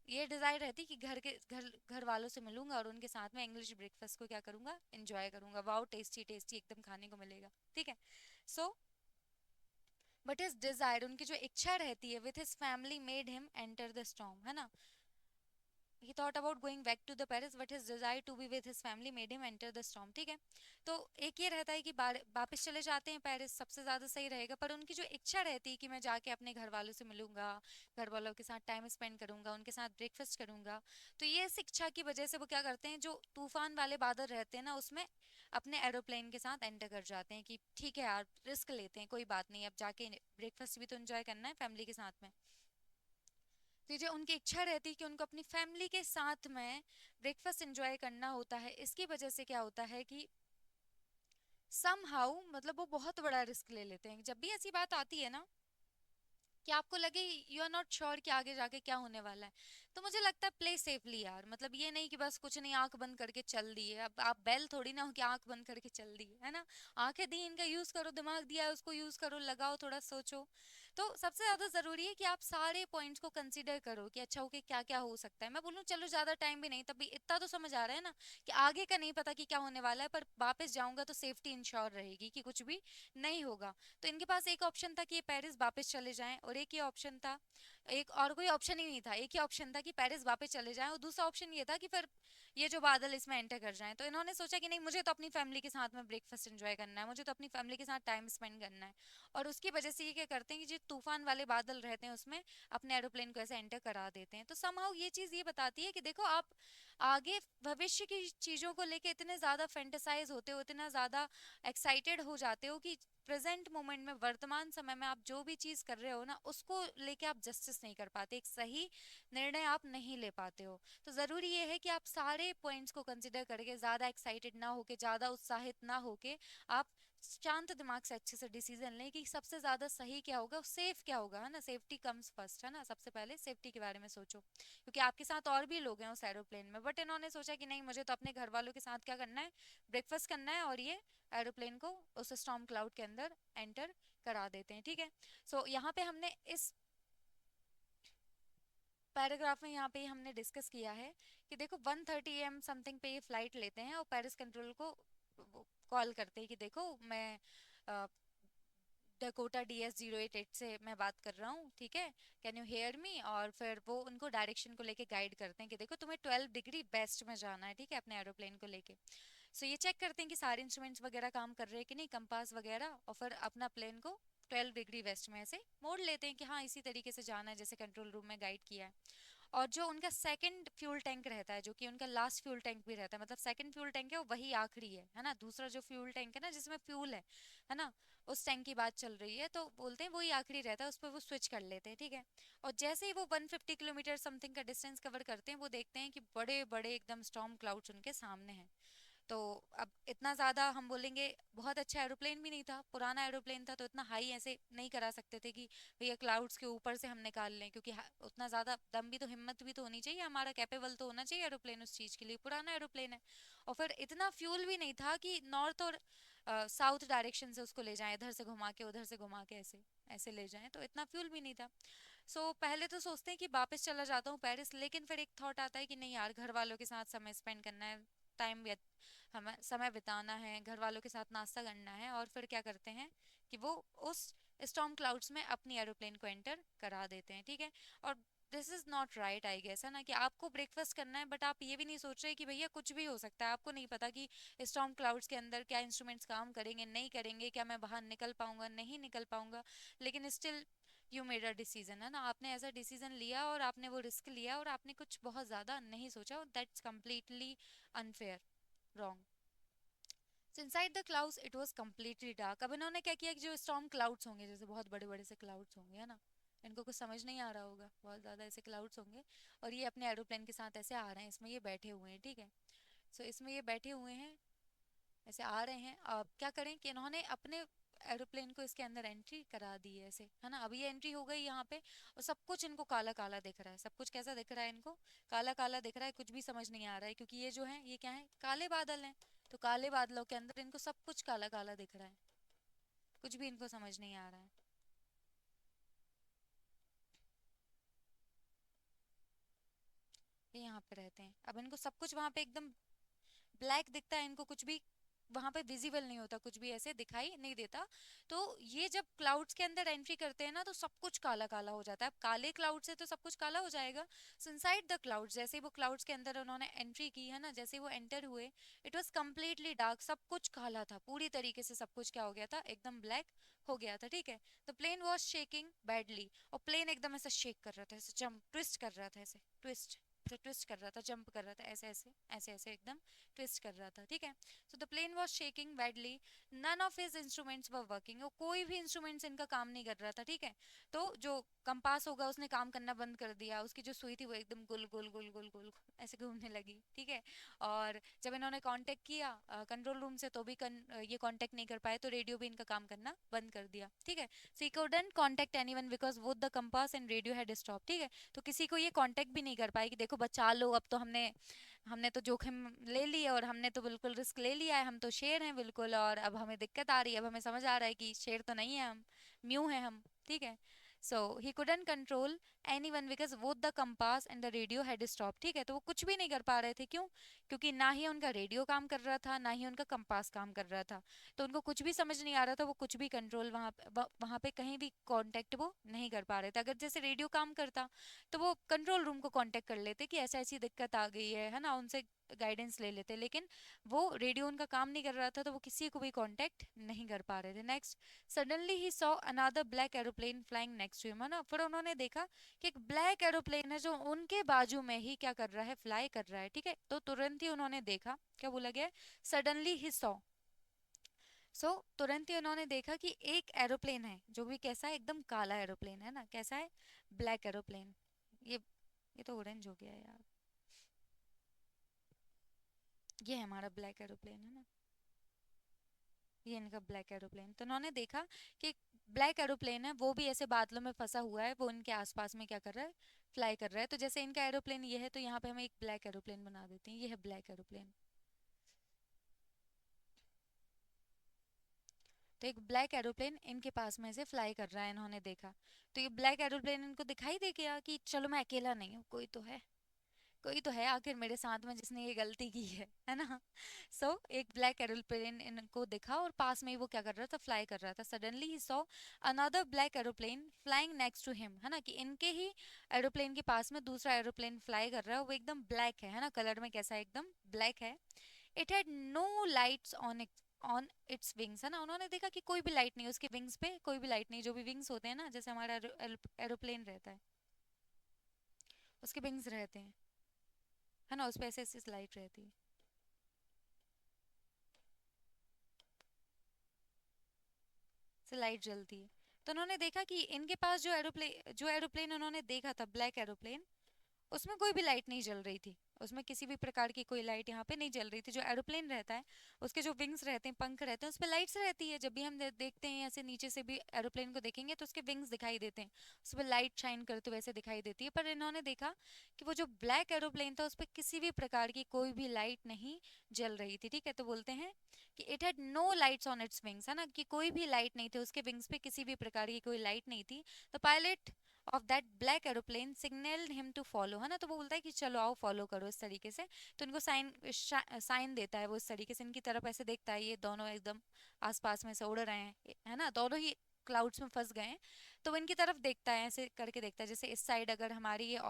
ये डिज़ायर रहती कि घर वालों से मिलूंगा और उनके साथ में इंग्लिश ब्रेकफास्ट को क्या करूंगा, एंजॉय करूंगा, वाओ टेस्टी टेस्टी एकदम खाने को मिलेगा, ठीक है। सो बट हिज डिज़ायर, उनकी जो इच्छा रहती है, with his family made him enter the storm, है ना। he thought about going back to the Paris, but his desire to be with his family made him enter the storm, ठीक है। तो एक ये रहता है कि वापस चले जाते हैं पेरिस, सबसे ज़्यादा सही रहेगा, पर उनकी जो इच्छा रहती है कि मैं जाके अपने घर वालों से मिलूंगा, घर वालों के साथ टाइम स्पेंड करूंगा, उनके साथ ब्रेकफास्ट करूंगा, तो ये इस इच्छा की वजह से वो क्या करते हैं, जो तूफान वाले बादल रहते हैं ना उसमें अपने एरोप्लेन के साथ एंटर कर जाते हैं कि ठीक है यार, रिस्क लेते हैं, कोई बात नहीं, अब जाके ब्रेकफास्ट भी तो एंजॉय करना है फैमिली के साथ में। तो जो उनकी इच्छा रहती है कि उनको अपनी फैमिली के साथ में ब्रेकफास्ट एंजॉय करना होता है, इसकी वजह से क्या होता है कि सम हाउ मतलब वो बहुत बड़ा रिस्क ले लेते हैं। जब भी ऐसी बात आती है ना कि आपको लगे यू आर नॉट श्योर कि आगे जाके क्या होने वाला है, तो मुझे लगता है प्ले सेफली यार, मतलब ये नहीं कि बस कुछ नहीं आंख बंद करके चल दिए, अब आप बैल थोड़ी ना हो कि आंख बंद करके चल दिए, है ना। आंखें दी, इनका यूज करो, दिमाग दिया है उसको यूज करो, लगाओ, थोड़ा सोचो। तो सबसे ज्यादा जरूरी है कि आप सारे पॉइंट्स को कंसीडर करो कि अच्छा ओके क्या क्या हो सकता है। मैं बोलूँ चलो ज्यादा टाइम भी नहीं, तभी इतना तो समझ आ रहा है ना कि आगे का नहीं पता कि क्या होने वाला है, पर वापस जाऊंगा तो सेफ्टी इंश्योर रहेगी कि कुछ भी नहीं होगा। तो इनके पास एक ऑप्शन था कि ये पेरिस वापस चले जाएं, और एक ही ऑप्शन था, एक और कोई ऑप्शन ही नहीं था, एक ही ऑप्शन था कि पेरिस वापस चले जाएं, और दूसरा ऑप्शन ये था कि फिर ये जो बादल इसमें एंटर कर जाएं। तो इन्होंने सोचा कि नहीं, मुझे तो अपनी फैमिली के साथ में ब्रेकफास्ट एंजॉय करना है, मुझे तो अपनी फैमिली के साथ टाइम स्पेंड करना है। और उसकी वजह से ये क्या करते हैं कि जो तूफान वाले बादल रहते हैं उसमें अपने एरोप्लेन को ऐसे एंटर करा देते हैं। तो समहाउ ये चीज़ ये बताती है कि देखो आप आगे भविष्य की चीज़ों को लेके इतने ज़्यादा फैंटेसाइज होते हो, इतना ज़्यादा एक्साइटेड हो जाते हो कि प्रेजेंट मोमेंट में, वर्तमान समय में आप जो भी चीज़ कर रहे हो ना उसको लेके आप जस्टिस नहीं कर पाते, एक सही निर्णय आप नहीं ले पाते हो। तो ज़रूरी ये है कि आप सारे पॉइंट्स को कंसिडर करके, ज़्यादा एक्साइटेड ना होके, ज़्यादा उत्साहित ना होके, आप शांत दिमाग से अच्छे से डिसीजन लें कि सबसे ज़्यादा सही क्या होगा, सेफ क्या होगा, है ना। सेफ्टी कम्स फर्स्ट, है ना, सबसे पहले सेफ्टी के बारे में सोचो, क्योंकि आपके साथ और भी लोग हैं उस एरोप्लेन में। बट इन्होंने सोचा कि नहीं, मुझे तो अपने घर वालों के साथ क्या करना है, ब्रेकफास्ट करना है, और ये एरोप्लेन को उस स्टॉर्म क्लाउड के अंदर एंटर करा देते हैं, ठीक है। सो यहाँ पे हमने इस पैराग्राफ में यहाँ पे हमने डिस्कस किया है कि देखो 1:30 AM समथिंग पे ये फ्लाइट लेते हैं और पेरिस कंट्रोल को कॉल करते हैं कि देखो मैं डकोटा DS 088 से मैं बात कर रहा हूँ, ठीक है, कैन यू हेयर मी। और फिर वो उनको डायरेक्शन को लेके गाइड करते हैं कि देखो तुम्हें 12 डिग्री वेस्ट में जाना है, ठीक है, अपने एरोप्लेन को लेके। सो ये चेक करते हैं कि सारे इंस्ट्रूमेंट्स वगैरह काम कर रहे हैं कि नहीं, कंपास वगैरह, और फिर अपना प्लेन को 12 डिग्री वेस्ट में ऐसे मोड़ लेते हैं कि हाँ इसी तरीके से जाना है जैसे कंट्रोल रूम में गाइड किया है। और जो उनका सेकंड फ्यूल टैंक रहता है, जो कि उनका लास्ट फ्यूल टैंक भी रहता है, मतलब सेकंड फ्यूल टैंक है वो वही आखिरी है ना, दूसरा जो फ्यूल टैंक है ना जिसमें फ्यूल है ना, उस टैंक की बात चल रही है, तो बोलते हैं वही आखिरी रहता है, उस पर वो स्विच कर लेते हैं, ठीक है। और जैसे ही वो 150 किलोमीटर समथिंग का डिस्टेंस कवर करते हैं, वो देखते हैं कि बड़े बड़े एकदम स्टॉर्म क्लाउड्स उनके सामने हैं। तो अब इतना ज़्यादा हम बोलेंगे, बहुत अच्छा एरोप्लेन भी नहीं था, पुराना एरोप्लेन था, तो इतना हाई ऐसे नहीं करा सकते थे कि भैया क्लाउड्स के ऊपर से हम निकाल लें, क्योंकि उतना ज़्यादा दम भी तो, हिम्मत भी तो होनी चाहिए हमारा, कैपेबल तो होना चाहिए एरोप्लेन उस चीज़ के लिए, पुराना एरोप्लेन है। और फिर इतना फ्यूल भी नहीं था कि नॉर्थ और साउथ डायरेक्शन से उसको ले जाएं, इधर से घुमा के उधर से घुमा के ऐसे ऐसे ले जाएं, तो इतना फ्यूल भी नहीं था। पहले तो सोचते हैं कि वापस चला जाता हूँ पेरिस, लेकिन फिर एक थॉट आता है कि नहीं यार, घर वालों के साथ समय स्पेंड करना है, टाइम हमें समय बिताना है, घर वालों के साथ नाश्ता करना है, और फिर क्या करते हैं कि वो उस स्टॉर्म क्लाउड्स में अपनी एरोप्लेन को एंटर करा देते हैं, ठीक है। और this is not right I guess, है ना, कि आपको ब्रेकफास्ट करना है, बट आप ये भी नहीं सोच रहे कि भैया कुछ भी हो सकता है, आपको नहीं पता कि स्टॉर्म क्लाउड्स के अंदर क्या इंस्ट्रूमेंट्स काम करेंगे नहीं करेंगे, क्या मैं बाहर निकल पाऊंगा नहीं निकल पाऊंगा, लेकिन still you made a decision, है ना, आपने ऐसा डिसीजन लिया और आपने वो रिस्क लिया और आपने कुछ बहुत ज़्यादा नहीं सोचा, that's completely unfair, wrong. So inside the clouds it was completely dark। अब इन्होंने क्या किया कि जो स्टॉर्म क्लाउड्स होंगे, जैसे बहुत बड़े बड़े से क्लाउड्स होंगे, है ना, इनको कुछ समझ नहीं आ रहा होगा, बहुत ज़्यादा ऐसे क्लाउड्स होंगे, और ये अपने एरोप्लेन के साथ ऐसे आ रहे हैं, इसमें ये बैठे हुए हैं, ठीक है। इसमें ये बैठे हुए हैं, ऐसे आ रहे हैं। अब क्या करें कि इन्होंने अपने एरोप्लेन को इसके अंदर एंट्री करा दी है ऐसे, है ना, अभी ये एंट्री हो गई यहाँ पे, और सब कुछ इनको काला काला दिख रहा है, सब कुछ कैसा दिख रहा है इनको, काला काला दिख रहा है, कुछ भी समझ नहीं आ रहा है, क्योंकि ये जो है ये क्या है, काले बादल हैं। तो काले बादलों के अंदर इनको सब कुछ काला काला दिख रहा है, कुछ भी इनको समझ नहीं आ रहा है। ये यहाँ पे रहते हैं, अब इनको सब कुछ वहां पे एकदम ब्लैक दिखता है, इनको कुछ भी वहां पे विजिबल नहीं होता, कुछ भी ऐसे दिखाई नहीं देता। तो ये जब क्लाउड्स के अंदर एंट्री करते हैं ना तो सब कुछ काला काला हो जाता है। अब काले क्लाउड से तो सब कुछ काला हो जाएगा। सो इनसाइड द क्लाउड्स, जैसे ही वो क्लाउड्स के अंदर उन्होंने एंट्री की है ना, जैसे ही वो एंटर हुए, इट वॉज कम्प्लीटली डार्क, सब कुछ काला था पूरी तरीके से, सब कुछ क्या हो गया था, एकदम ब्लैक हो गया था, ठीक है। The plane was shaking badly, और प्लेन एकदम ऐसा शेक कर रहा था, ऐसे जंप ट्विस्ट कर रहा था, ऐसे ट्विस्ट, ऐसे ट्विस्ट कर रहा था, जंप कर रहा था, ऐसे ऐसे ऐसे ऐसे एकदम ट्विस्ट कर रहा था, ठीक है। So the plane was shaking badly, none of his instruments were working, कोई भी इंस्ट्रूमेंट्स इनका काम नहीं कर रहा था, ठीक है। तो जो कंपास होगा उसने काम करना बंद कर दिया, उसकी जो सुई थी वो एकदम गोल गोल गोल गोल गोल ऐसे घूमने लगी, ठीक है। और जब इन्होंने कांटेक्ट किया कंट्रोल रूम से तो भी ये कांटेक्ट नहीं कर पाए, तो रेडियो भी इनका काम करना बंद कर दिया, ठीक है। So he couldn't contact anyone because both the compass and radio had stopped, ठीक है। तो किसी को ये कांटेक्ट भी नहीं कर पाए कि देखो बचा लो, अब तो हमने हमने तो जोखिम ले लिया, और हमने तो बिल्कुल रिस्क ले लिया है, हम तो शेर हैं बिल्कुल, और अब हमें दिक्कत आ रही है, अब हमें समझ आ रहा है कि शेर तो नहीं है हम, म्यू है हम, ठीक है। So he couldn't control anyone because both the compass and the radio had stopped, ठीक है। तो वो कुछ भी नहीं कर पा रहे थे, क्यों? क्योंकि ना ही उनका रेडियो काम कर रहा था, ना ही उनका कंपास काम कर रहा था। तो उनको कुछ भी समझ नहीं आ रहा था, वो कुछ भी कंट्रोल वहाँ पे कहीं भी कांटेक्ट वो नहीं कर पा रहे थे। अगर जैसे रेडियो काम करता तो वो कंट्रोल रूम को कांटेक्ट कर लेते कि ऐसा ऐसी दिक्कत आ गई है ना, उनसे गाइडेंस ले लेते, लेकिन वो रेडियो उनका काम नहीं कर रहा था, तो वो किसी को भी कांटेक्ट नहीं कर पा रहे थे। Next, suddenly he saw another black aeroplane flying next to him, है ना। फिर उन्होंने देखा कि एक ब्लैक एरोप्लेन है जो उनके बाजू में ही क्या कर रहा है, फ्लाई कर रहा है, ठीक है। तो तुरंत ही उन्होंने देखा, क्या बोला गया, सडनली ही सॉ, तुरंत ही उन्होंने देखा कि एक एरोप्लेन है जो भी कैसा है, एकदम काला एरोप्लेन है ना, कैसा है, ब्लैक एरोप्लेन। ये तो ऑरेंज हो गया यार, ये है हमारा ब्लैक एरोप्लेन, है ना, ये इनका ब्लैक एरोप्लेन। तो उन्होंने देखा कि ब्लैक एरोप्लेन है, वो भी ऐसे बादलों में फंसा हुआ है, वो उनके आसपास में क्या कर रहा है, फ्लाई कर रहा है। तो जैसे इनका एरोप्लेन ये है, तो यहाँ पे हम एक ब्लैक एरोप्लेन बना देते हैं, ये है ब्लैक एरोप्लेन। तो एक ब्लैक एरोप्लेन इनके पास में से फ्लाई कर रहा है, इन्होंने देखा। तो ये ब्लैक एरोप्लेन इनको दिखाई दे गया कि चलो मैं अकेला नहीं हूँ, कोई तो है, कोई तो है आखिर मेरे साथ में जिसने ये गलती की है ना। एक ब्लैक एरोप्लेन इनको दिखा, और पास में ही वो क्या कर रहा था, फ्लाई कर रहा था। Suddenly he saw another black aeroplane flying next to him, है ना, कि इनके ही एरोप्लेन के पास में दूसरा एरोप्लेन फ्लाई कर रहा है, वो एकदम ब्लैक है ना, कलर में कैसा है, एकदम ब्लैक है। It had no lights on its wings, है ना। उन्होंने देखा कि कोई भी लाइट नहीं, उसके विंग्स पे कोई भी लाइट नहीं, जो भी विंग्स होते हैं ना, जैसे हमारा एरोप्लेन रहता है, उसके विंग्स रहते हैं, है ना, उस पे ऐसे ऐसे लाइट रहती है, से लाइट जलती है। तो उन्होंने देखा कि इनके पास जो एरोप्लेन उन्होंने देखा था, ब्लैक एरोप्लेन, उसमें कोई भी लाइट नहीं जल रही थी, उसमें किसी भी प्रकार की कोई लाइट यहाँ पे नहीं जल रही थी। जो एरोप्लेन रहता है, उसके जो विंग्स रहते हैं, पंख रहते हैं, उस पर लाइट्स रहती है। जब भी हम देखते हैं ऐसे नीचे से भी एरोप्लेन को देखेंगे तो उसके विंग्स दिखाई देते हैं, उस पर लाइट शाइन करते हुए ऐसे दिखाई देती है। पर इन्होंने देखा कि वो जो ब्लैक एरोप्लेन था, उस पर किसी भी प्रकार की कोई भी लाइट नहीं जल रही थी, ठीक है। तो बोलते हैं कि it had no lights on its wings, है ना, कि कोई भी लाइट नहीं थी, उसके विंग्स पे किसी भी प्रकार की कोई लाइट नहीं थी। The pilot of that black aeroplane signalled him to follow, है ना। तो वो बोलता है कि चलो आओ फॉलो करो, इस तरीके से। तो इनको साइन साइन देता है वो, इस तरीके से इनकी तरफ ऐसे देखता है, ये दोनों एकदम आसपास में से उड़ रहे हैं, है ना, दोनों ही क्लाउड्स में फंस गए हैं। तो वो इनकी तरफ देखता है, ऐसे करके देखता है, जैसे इस साइड अगर हमारी ये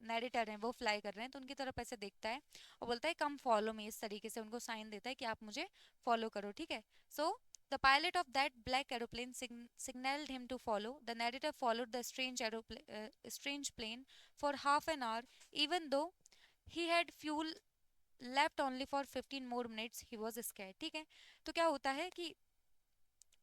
नैरेटर हैं वो फ्लाई कर रहे हैं, तो उनकी तरफ ऐसे देखता है और बोलता है कम फॉलो मी, इस तरीके से उनको साइन देता है कि आप मुझे फॉलो करो, ठीक है। सो the pilot of that black aeroplane signaled him to follow. The narrator followed the strange plane for half an hour, even though he had fuel left only for 15 more minutes. He was scared. ठीक है। तो क्या होता है कि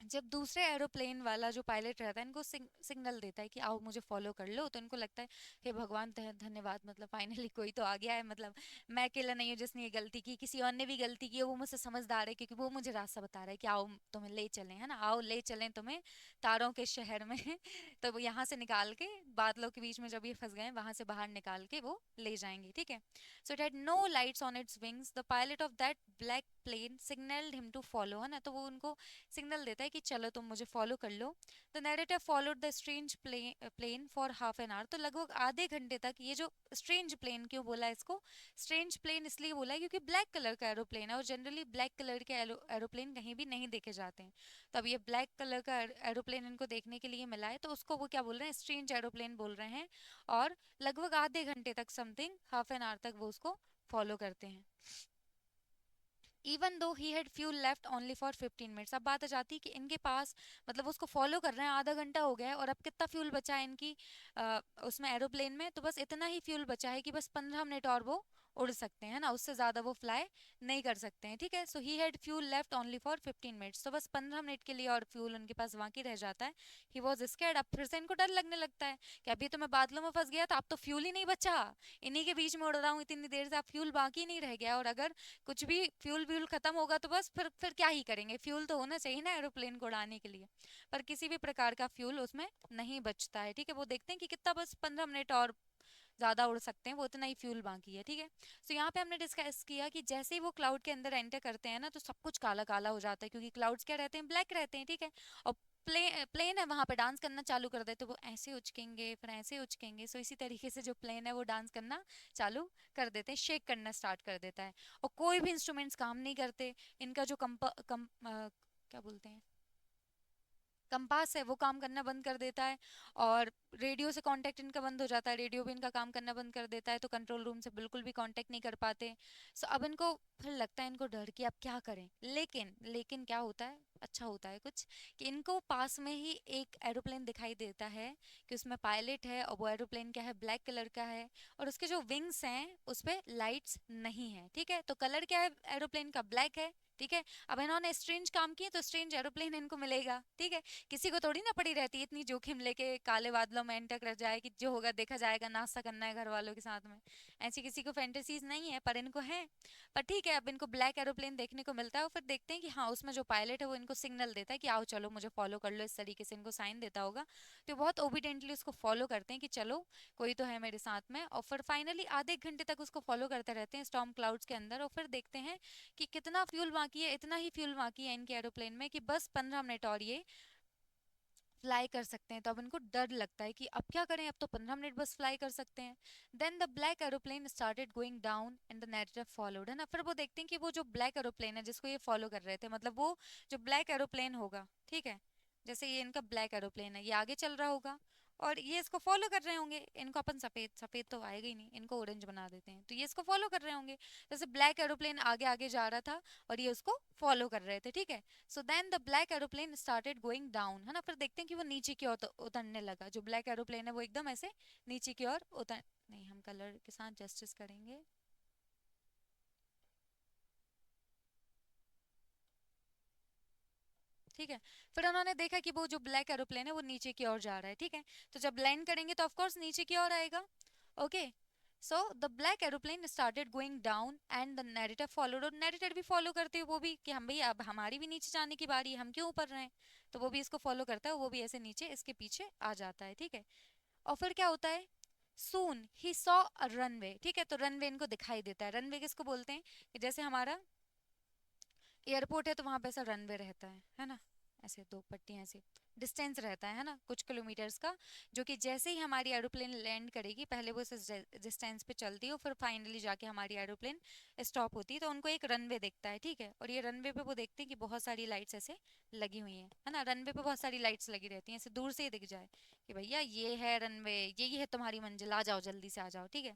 जब दूसरे aeroplane वाला जो पायलट रहता है, इनको सिग्नल देता है कि आओ मुझे फॉलो कर लो, तो इनको लगता है हे भगवान धन्यवाद, मतलब फाइनली कोई तो आ गया है, मतलब मैं अकेला नहीं हूँ जिसने ये गलती की, किसी और ने भी गलती की है, वो मुझसे समझदार है क्योंकि वो मुझे रास्ता बता रहा है कि आओ तुम्हें ले चलें, है ना, आओ ले चलें तुम्हें तारों के शहर में। तो वो यहाँ से निकाल के, बादलों के बीच में जब ये फंस गए वहां से बाहर निकाल के वो ले जाएंगे, ठीक है। So it had no lights on its wings, the pilot of that black plane signalled him to follow, है ना, तो वो उनको सिग्नल देता है कि चलो तुम मुझे फॉलो कर लो। The narrator followed the strange plane for half an hour, तो लगभग आधे घंटे तक ये जो स्ट्रेंज प्लेन, क्यों बोला इसको स्ट्रेंज प्लेन, इसलिए बोला है क्योंकि ब्लैक कलर का एरोप्लेन है और जनरली ब्लैक कलर के एरोप्लेन कहीं भी नहीं देखे जाते हैं। तो अब ये ब्लैक कलर का एरोप्लेन इनको देखने के लिए मिला है, तो उसको वो क्या बोल रहे हैं, स्ट्रेंज एरोप्लेन बोल रहे हैं। और लगभग आधे घंटे तक, समथिंग हाफ एन आवर तक वो उसको फॉलो करते हैं। Even though he had fuel left only for 15 minutes, अब बात आ जाती है कि इनके पास, मतलब उसको फॉलो कर रहे हैं, आधा घंटा हो गया है और अब कितना फ्यूल बचा है इनकी उसमें एरोप्लेन में, तो बस इतना ही फ्यूल बचा है कि बस 15 मिनट और वो उड़ सकते हैं, ना, उससे ज़्यादा वो फ्लाई नहीं कर सकते हैं, ठीक है। So he had fuel left only for 15 minutes, तो बस 15 मिनट के लिए और फ्यूल उनके पास बाकी रह जाता है। ही वॉज स्कैर्ड, अब फिर से इनको डर लगने लगता है कि अभी तो मैं बादलों में फंस गया था, अब तो फ्यूल ही नहीं बचा, इन्हीं के बीच में उड़ रहा हूँ इतनी देर से, अब फ्यूल बाकी नहीं रह गया, और अगर कुछ भी फ्यूल व्यूल खत्म होगा तो बस फिर क्या ही करेंगे, फ्यूल तो होना चाहिए ना एरोप्लेन को उड़ाने के लिए। पर किसी भी प्रकार का फ्यूल उसमें नहीं बचता है, ठीक है। वो देखते हैं कि कितना, बस 15 मिनट और ज्यादा उड़ सकते हैं, वो इतना ही फ्यूल बाकी है, ठीक है। सो यहाँ पे हमने डिस्कस किया कि जैसे ही वो क्लाउड के अंदर एंटर करते हैं ना, तो सब कुछ काला काला हो जाता है, क्योंकि क्लाउड्स क्या रहते हैं, ब्लैक रहते हैं, ठीक है। और प्लेन है वहां पे डांस करना चालू कर देते, वो ऐसे उचकेंगे फिर ऐसे उचकेंगे, सो इसी तरीके से जो प्लेन है वो डांस करना चालू कर देते हैं, शेक करना स्टार्ट कर देता है। और कोई भी इंस्ट्रूमेंट्स काम नहीं करते, इनका जो क्या बोलते हैं, कंपास है, वो काम करना बंद कर देता है। और रेडियो से कांटेक्ट इनका बंद हो जाता है, रेडियो भी इनका काम करना बंद कर देता है, तो कंट्रोल रूम से बिल्कुल भी कांटेक्ट नहीं कर पाते। सो अब इनको फिर लगता है, इनको डर कि अब क्या करें, लेकिन लेकिन क्या होता है, अच्छा होता है कुछ, कि इनको पास में ही एक एरोप्लेन दिखाई देता है कि उसमें पायलट है, और वो एरोप्लेन क्या है, ब्लैक कलर का है, और उसके जो विंग्स हैं उस पे लाइट्स नहीं है, ठीक है। तो कलर क्या है एरोप्लेन का, ब्लैक है, ठीक है। अब इन्होंने स्ट्रेंज काम किए तो स्ट्रेंज एरोप्लेन इनको मिलेगा, ठीक है। किसी को थोड़ी ना पड़ी रहती है इतनी जोखिम लेके काले बादलों में एंटर कर जाए कि जो होगा देखा जाएगा, नाश्ता करना है घर वालों के साथ में, ऐसी किसी को फैंटेसीज नहीं है, पर इनको है। पर ठीक है, अब इनको ब्लैक एरोप्लेन देखने को मिलता है, और फिर देखते हैं कि हाँ, उसमें जो पायलट है वो इनको सिग्नल देता है कि आओ चलो मुझे फॉलो कर लो, इस तरीके से इनको साइन देता होगा। तो बहुत ओबिडेंटली उसको फॉलो करते हैं कि चलो कोई तो है मेरे साथ में, और फिर फाइनली आधे एक घंटे तक उसको फॉलो करते रहते हैं स्टॉर्म क्लाउड्स के अंदर, और फिर देखते हैं कि कितना फ्यूल बाकी है, इतना ही फ्यूल बाकी है इनके एरोप्लेन में कि बस 15 मिनट और ये फ्लाई कर सकते हैं। तो अब इनको डर लगता है कि अब क्या करें, अब तो 15 मिनट बस फ्लाई कर सकते हैं। Then the black aeroplane started going down and the narrator followed, है ना। फिर वो देखते हैं कि वो जो ब्लैक एरोप्लेन है जिसको ये फॉलो कर रहे थे, मतलब वो जो ब्लैक एरोप्लेन होगा, ठीक है, जैसे ये इनका ब्लैक एरोप्लेन है, ये आगे चल रहा होगा और ये इसको फॉलो कर रहे होंगे, इनको अपन सफेद सफेद तो आएगा ही नहीं, इनको ऑरेंज बना देते हैं, तो ये इसको फॉलो कर रहे होंगे। जैसे ब्लैक एरोप्लेन आगे आगे जा रहा था और ये उसको फॉलो कर रहे थे, ठीक है। So then the black aeroplane started going down, है ना। फिर देखते हैं कि वो नीचे की ओर उतरने लगा, जो ब्लैक एरोप्लेन है वो एकदम ऐसे नीचे की ओर उतर, नहीं हम कलर के साथ जस्टिस करेंगे, ठीक है। फिर उन्होंने देखा कि वो जो ब्लैक एरोप्लेन है वो नीचे की ओर जा रहा है, ठीक है। तो जब लैंड करेंगे तो ऑफकोर्स नीचे की ओर आएगा, okay. So the black aeroplane started going down and the narrator followed, और नैरेटर भी फॉलो करते हैं वो भी कि हम भाई अब हमारी भी नीचे जाने की बारी है, हम क्यों ऊपर रहे हैं। तो वो भी इसको फॉलो करता है, वो भी ऐसे नीचे इसके पीछे आ जाता है, ठीक है। और फिर क्या होता है, soon he saw a runway, ठीक है। तो रनवे इनको दिखाई देता है, रनवे किसको बोलते हैं, कि जैसे हमारा एयरपोर्ट है तो वहां पे ऐसा रनवे रहता है ना, ऐसे दो पट्टियां ऐसे डिस्टेंस रहता है ना, कुछ किलोमीटर्स का, जो कि जैसे ही हमारी एरोप्लेन लैंड करेगी पहले वो इस डिस्टेंस पे चलती है और फिर फाइनली जाके हमारी एरोप्लेन स्टॉप होती है, तो उनको एक रनवे दिखता है, ठीक है। और ये रनवे पे वो देखते हैं कि बहुत सारी लाइट्स ऐसे लगी हुई हैं, है ना, रनवे पे बहुत सारी लाइट्स लगी रहती हैं, ऐसे दूर से ही दिख जाए कि भैया ये है रनवे, यही है तुम्हारी मंजिल, आ जाओ जल्दी से आ जाओ, ठीक है।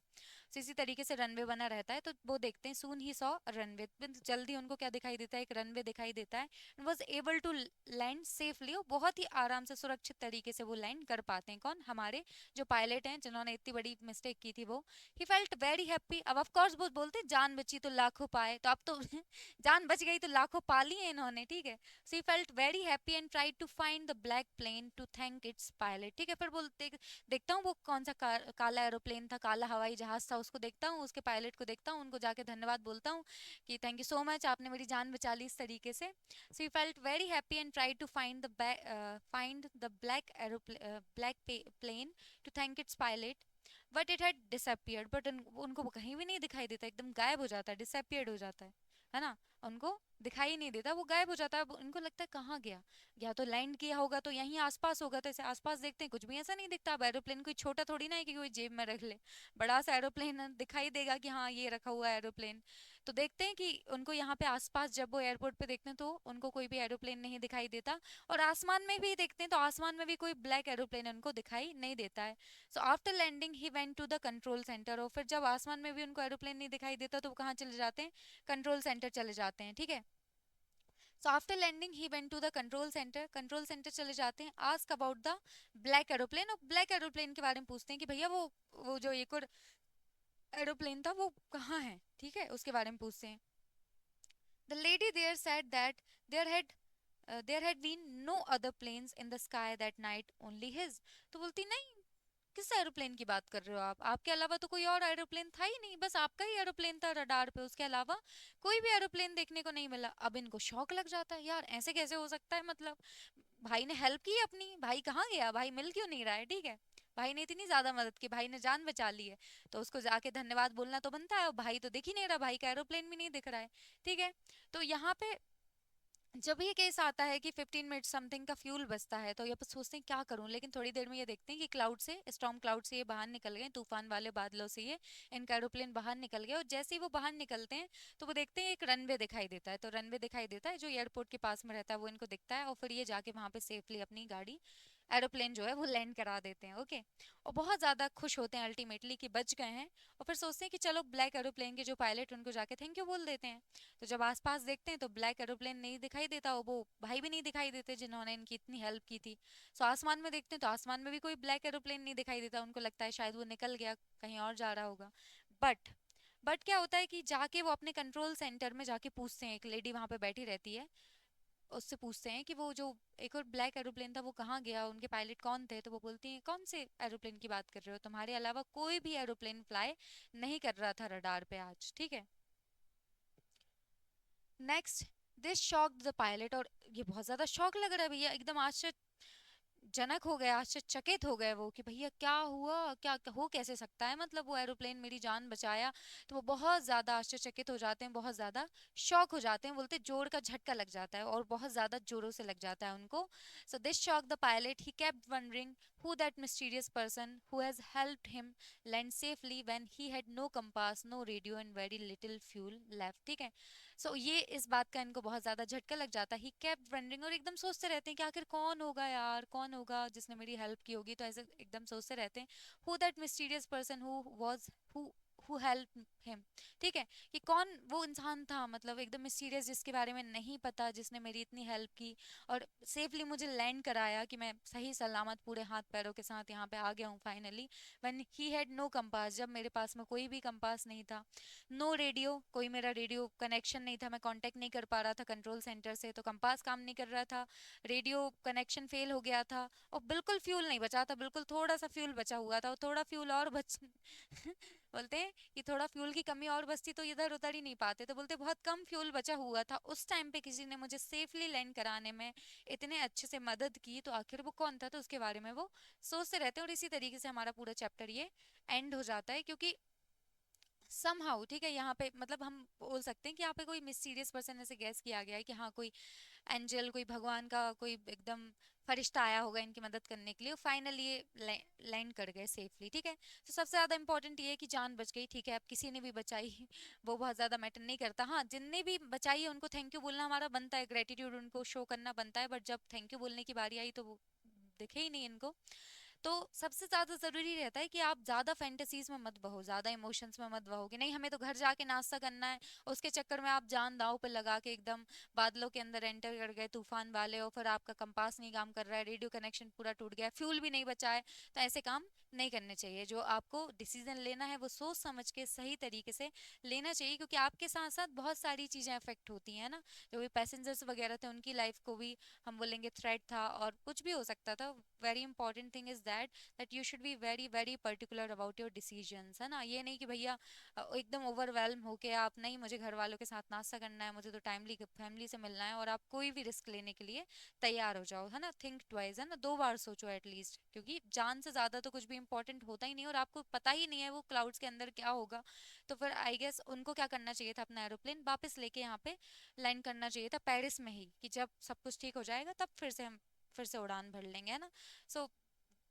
तो इसी तरीके से रनवे बना रहता है, तो वो देखते हैं सून ही सॉ रनवे, जल्दी उनको क्या दिखाई देता है, एक रनवे दिखाई देता है। Was able to land safely, बहुत ही आराम से सुरक्षित तरीके से वो लैंड कर पाते हैं, कौन, हमारे जो पायलट हैं जिन्होंने इतनी बड़ी मिस्टेक की थी वो। ही फेल्ट वेरी हैप्पी, अब ऑफ कोर्स वो बोलते हैं, जान बची तो लाखों पाए, तो अब तो जान बच गई तो लाखों पा ली है इन्होंने, ठीक है। So he felt very happy and tried to find the black plane to thank its pilot, ठीक है। फिर बोलते देखता हूँ वो कौन सा काला एरोप्लेन था, काला हवाई जहाज था, उसको देखता हूँ, उसके पायलट को देखता हूँ, उनको जाके धन्यवाद बोलता हूँ कि थैंक यू सो मच, आपने मेरी जान बचा ली इस तरीके से। So he felt very happy and tried to find the black plane to thank its pilot, but it had disappeared, but उनको वो कहीं भी नहीं दिखाई देता, एकदम गायब हो जाता है, डिसअपियर्ड हो जाता है है ना, उनको दिखाई नहीं देता, वो गायब हो जाता है। अब उनको लगता है कहाँ गया, या तो लैंड किया होगा तो यहीं आसपास होगा, तो ऐसे आसपास देखते हैं कुछ भी ऐसा नहीं दिखता। अब एरोप्लेन कोई छोटा थोड़ी ना है कि कोई जेब में रख ले, बड़ा सा एरोप्लेन दिखाई देगा कि हाँ ये रखा हुआ है एरोप्लेन। तो देखते हैं कि उनको यहाँ पे आसपास जब वो एयरपोर्ट पे देखते हैं तो उनको कोई भी एरोप्लेन नहीं दिखाई देता। और आसमान में भी देखते हैं तो आसमान में भी कोई ब्लैक एरोप्लेन उनको दिखाई नहीं देता है। So after landing he went to the control centre, और फिर जब आसमान में भी उनको एरोप्लेन नहीं दिखाई देता तो वो कहाँ चले जाते हैं, कंट्रोल सेंटर चले जाते हैं, ठीक है। So after landing he went to the control centre, control centre चले जाते हैं, ask about the black aeroplane, और ब्लैक एरोप्लेन के बारे में पूछते हैं कि भैया वो जो एक और एरोप्लेन था वो कहाँ है, ठीक है, उसके बारे में पूछते हैं। The lady there said that there had there had been no other planes in the sky that night, only his. तो बोलती नहीं, किस एरोप्लेन की बात कर रहे हो आप, आपके अलावा तो कोई और एरोप्लेन था ही नहीं, बस आपका ही एरोप्लेन था रडार पे, उसके अलावा कोई भी एरोप्लेन देखने को नहीं मिला। अब इनको शौक लग जाता है, यार ऐसे कैसे हो सकता है, मतलब भाई ने हेल्प की अपनी, भाई कहाँ गया, भाई मिल क्यों नहीं रहा है, ठीक है, भाई ने इतनी ज्यादा मदद की, भाई ने जान बचा ली है, तो उसको जाके धन्यवाद बोलना तो बनता है। और भाई तो दिख ही नहीं रहा, भाई का एरोप्लेन भी नहीं दिख रहा है, ठीक है। तो यहाँ पे जब ये केस आता है कि 15 मिनट समथिंग का फ्यूल बचता है, तो ये सोचते हैं क्या करूं, लेकिन थोड़ी देर में ये देखते हैं कि क्लाउड से, स्टॉर्म क्लाउड से ये बाहर निकल गए, तूफान वाले बादलों से ये इनका एरोप्लेन बाहर निकल गया। और जैसे ही वो बाहर निकलते हैं तो वो देखते हैं एक रनवे दिखाई देता है, तो रनवे दिखाई देता है जो एयरपोर्ट के पास में रहता है वो इनको दिखता है, और फिर ये जाके वहां पे सेफली अपनी गाड़ी, एरोप्लेन जो है वो लैंड करा देते हैं, ओके। और बहुत ज़्यादा खुश होते हैं अल्टीमेटली कि बच गए हैं। और फिर सोचते हैं कि चलो ब्लैक एरोप्लेन के जो पायलट उनको जाके थैंक यू बोल देते हैं। तो जब आसपास देखते हैं तो ब्लैक एरोप्लेन नहीं दिखाई देता, और वो भाई भी नहीं दिखाई देते जिन्होंने इनकी इतनी हेल्प की थी। सो आसमान में देखते हैं तो आसमान में भी कोई ब्लैक एरोप्लेन नहीं दिखाई देता, उनको लगता है शायद वो निकल गया, कहीं और जा रहा होगा। बट बट क्या होता है कि जाके वो अपने कंट्रोल सेंटर में जाके पूछते हैं, एक लेडी वहां पे बैठी रहती है, उससे पूछते हैं कि वो जो एक और ब्लैक एरोप्लेन था वो कहाँ गया, उनके पायलट कौन थे। तो वो बोलती हैं कौन से एरोप्लेन की बात कर रहे हो, तुम्हारे अलावा कोई भी एरोप्लेन फ्लाई नहीं कर रहा था रडार पे आज, ठीक है। Next, this shocked the pilot, और ये बहुत ज्यादा शॉक लग रहा है भैया, एकदम आश्चर्य जनक हो गए, आश्चर्यचकित हो गए वो कि भैया क्या हुआ, क्या हो कैसे सकता है, मतलब वो एरोप्लेन मेरी जान बचाया। तो वो बहुत ज्यादा आश्चर्यचकित हो जाते हैं, बहुत ज्यादा शॉक हो जाते हैं, बोलते जोर का झटका लग जाता है, और बहुत ज्यादा जोरों से लग जाता है उनको। So this shock the pilot, he kept wondering who that mysterious person who has helped him land safely when he had no compass, no radio and very little fuel left, ठीक है। ये इस बात का इनको बहुत ज्यादा झटका लग जाता है, ही केप्ट वंडरिंग, और एकदम सोचते रहते हैं कि आखिर कौन होगा यार, कौन होगा जिसने मेरी हेल्प की होगी, तो ऐसे एकदम सोचते रहते हैं who that mysterious person who help him, ठीक है, कि कौन वो इंसान था, मतलब एकदम मिस्टीरियस, जिसके बारे में नहीं पता, जिसने मेरी इतनी हेल्प की और सेफली मुझे लैंड कराया कि मैं सही सलामत पूरे हाथ पैरों के साथ यहाँ पे आ गया हूँ finally. When he had no compass, जब मेरे पास में कोई भी कंपास नहीं था, नो रेडियो, कोई मेरा रेडियो कनेक्शन नहीं था, मैं कांटेक्ट नहीं कर पा रहा था कंट्रोल सेंटर से, तो कंपास काम नहीं कर रहा था, रेडियो कनेक्शन फेल हो गया था, और बिल्कुल फ्यूल नहीं बचा था, बिल्कुल थोड़ा सा फ्यूल बचा हुआ था, और थोड़ा फ्यूल और बच बोलते हैं कि थोड़ा फ्यूल की कमी और बचती तो इधर उतर ही नहीं पाते, तो बोलते बहुत कम फ्यूल बचा हुआ था, उस टाइम पे किसी ने मुझे सेफली लैंड कराने में इतने अच्छे से मदद की, तो आखिर वो कौन था, तो उसके बारे में वो सोचते रहते हैं। और इसी तरीके से हमारा पूरा चैप्टर ये एंड हो जाता है, क्योंकि समहाउ, ठीक है, यहाँ पे मतलब हम बोल सकते हैं कि यहाँ पे कोई मिस्टीरियस पर्सन ऐसे गैस किया गया है कि हाँ कोई एंजल, कोई भगवान का कोई एकदम फरिश्ता आया होगा इनकी मदद करने के लिए, फाइनली ये लैंड कर गए सेफली, ठीक है। तो सबसे ज्यादा इंपॉर्टेंट ये है कि जान बच गई, ठीक है, अब किसी ने भी बचाई वो बहुत ज्यादा मैटर नहीं करता, हाँ जिनने भी बचाई है उनको थैंक यू बोलना हमारा बनता है, ग्रेटिट्यूड उनको शो करना बनता है, बट जब थैंक यू बोलने की बारी आई तो वो दिखे ही नहीं इनको। तो सबसे ज्यादा जरूरी रहता है कि आप ज्यादा फैंटेसीज में मत बहो, ज्यादा इमोशंस में मत बहो कि नहीं हमें तो घर जाके नाश्ता करना है, उसके चक्कर में आप जान दांव पे लगा के एकदम बादलों के अंदर एंटर कर गए तूफान वाले, और फिर आपका कंपास नहीं काम कर रहा है, रेडियो कनेक्शन पूरा टूट गया, फ्यूल भी नहीं बचा है। तो ऐसे काम नहीं करने चाहिए, जो आपको डिसीजन लेना है वो सोच समझ के सही तरीके से लेना चाहिए, क्योंकि आपके साथ साथ बहुत सारी चीजें अफेक्ट होती हैं ना, जो भी पैसेंजर्स वगैरह थे उनकी लाइफ को भी हम बोलेंगे थ्रेट था, और कुछ भी हो सकता था। Very important thing is that that that you should be very very particular about your decisions, है ना। ये नहीं कि भैया एकदम ओवरवेलम होके आप, नहीं मुझे घर वालों के साथ नाश्ता करना है, मुझे तो टाइमली फैमिली से मिलना है, और आप कोई भी रिस्क लेने के लिए तैयार हो जाओ, है ना। थिंक ट्वाइस, है ना, 2 बार सोचो एटलीस्ट, क्योंकि जान से ज्यादा तो कुछ भी इंपॉर्टेंट होता ही नहीं, और आपको पता ही नहीं है वो क्लाउड्स के अंदर क्या होगा। तो फिर आई गेस उनको क्या करना चाहिए था, अपना एरोप्लेन वापस लेके यहाँ पे लैंड करना चाहिए था पेरिस में ही, कि जब सब कुछ ठीक हो जाएगा तब फिर से उड़ान भर लेंगे, है ना। So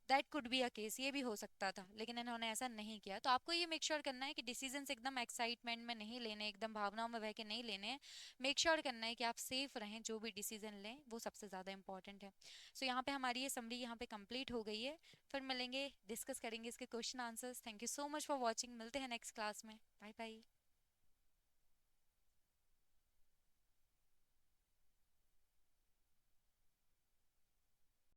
that could be a case, ये भी हो सकता था, लेकिन इन्होंने ऐसा नहीं किया। तो आपको ये मेक श्योर करना है कि डिसीजंस एकदम एक्साइटमेंट में नहीं लेने, एकदम भावनाओं में बह के नहीं लेने हैं। मेक श्योर करना है कि आप सेफ रहें, जो भी डिसीजन लें वो सबसे ज़्यादा इंपॉर्टेंट है। सो यहाँ पे हमारी ये समरी यहाँ पे कंप्लीट हो गई है। फिर मिलेंगे, डिस्कस करेंगे इसके question answers. Thank you so much for watching, मिलते हैं नेक्स्ट क्लास में। Bye bye.